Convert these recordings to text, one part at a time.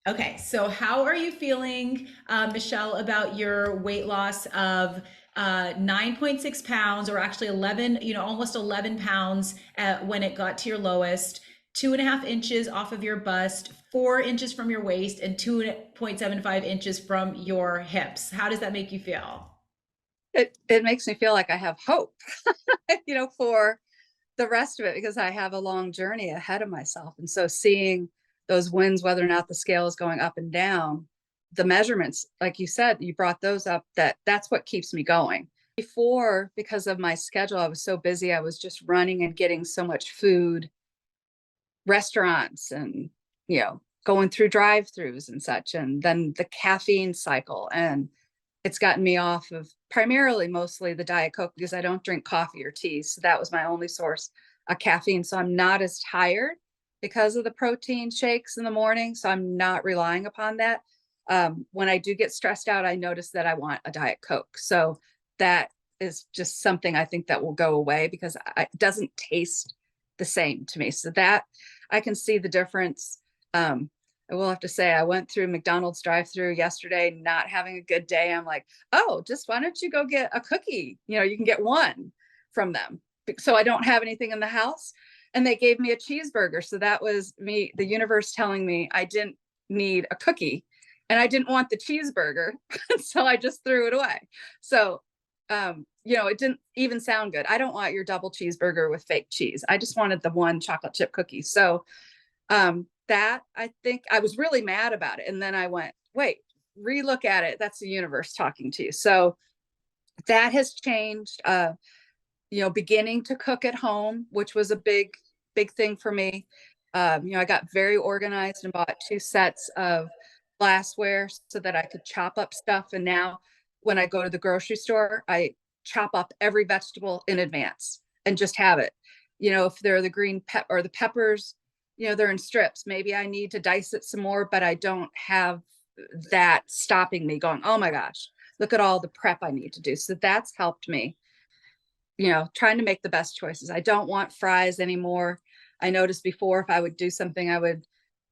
Okay, so how are you feeling, Michelle, about your weight loss of 9.6 pounds, or actually 11, almost 11 pounds when it got to your lowest, 2.5 inches off of your bust, 4 inches from your waist, and 2.75 inches from your hips? How does that make you feel? It makes me feel like I have hope, for the rest of it, because I have a long journey ahead of myself. And so seeing those wins, whether or not the scale is going up and down, the measurements, like you said, you brought those up, that's what keeps me going. Before, because of my schedule, I was so busy, I was just running and getting so much food, restaurants, and going through drive-throughs and such, and then the caffeine cycle, and it's gotten me off of primarily mostly the Diet Coke, because I don't drink coffee or tea. So that was my only source of caffeine. So I'm not as tired because of the protein shakes in the morning. So I'm not relying upon that. When I do get stressed out, I notice that I want a Diet Coke. So that is just something I think that will go away, because it doesn't taste the same to me. So that I can see the difference. I will have to say, I went through McDonald's drive-through yesterday, not having a good day. I'm like, oh, just why don't you go get a cookie? You can get one from them. So I don't have anything in the house. And they gave me a cheeseburger. So that was me, the universe telling me I didn't need a cookie and I didn't want the cheeseburger. So I just threw it away. So, it didn't even sound good. I don't want your double cheeseburger with fake cheese. I just wanted the one chocolate chip cookie. So that, I think I was really mad about it. And then I went, wait, relook at it. That's the universe talking to you. So that has changed. Beginning to cook at home, which was a big thing for me. I got very organized and bought 2 sets of glassware so that I could chop up stuff. And now when I go to the grocery store, I chop up every vegetable in advance and just have it. If they're the green pep or the peppers, they're in strips. Maybe I need to dice it some more, but I don't have that stopping me going, oh my gosh, look at all the prep I need to do. So that's helped me, trying to make the best choices. I don't want fries anymore. I noticed before, if I would do something, I would,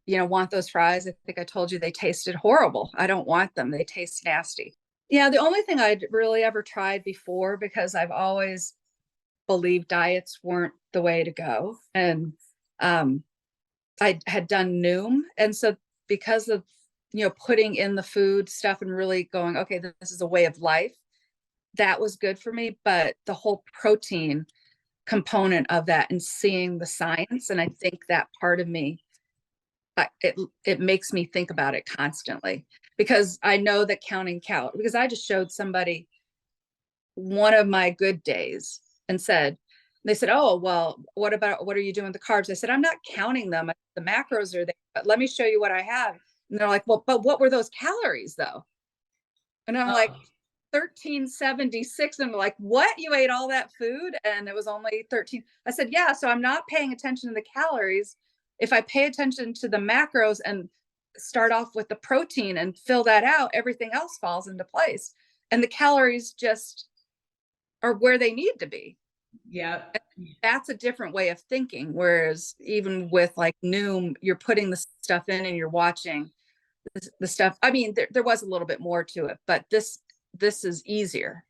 want those fries. I think I told you they tasted horrible. I don't want them. They taste nasty. Yeah, the only thing I'd really ever tried before, because I've always believed diets weren't the way to go. And I had done Noom. And so because of, putting in the food stuff and really going, okay, this is a way of life, that was good for me. But the whole protein component of that and seeing the science, and I think that part of me, it makes me think about it constantly, because I know that counting because I just showed somebody one of my good days and they said, oh, well, what are you doing with the carbs? I said, I'm not counting them. The macros are there, but let me show you what I have. And they're like, well, but what were those calories though? And I'm like, Oh, 1376. And I'm like, what? You ate all that food and it was only 13. I said, yeah. So I'm not paying attention to the calories. If I pay attention to the macros and start off with the protein and fill that out, everything else falls into place. And the calories just are where they need to be. yep. That's a different way of thinking. Whereas even with like Noom, you're putting the stuff in and you're watching the stuff. I mean, there was a little bit more to it, but this is easier.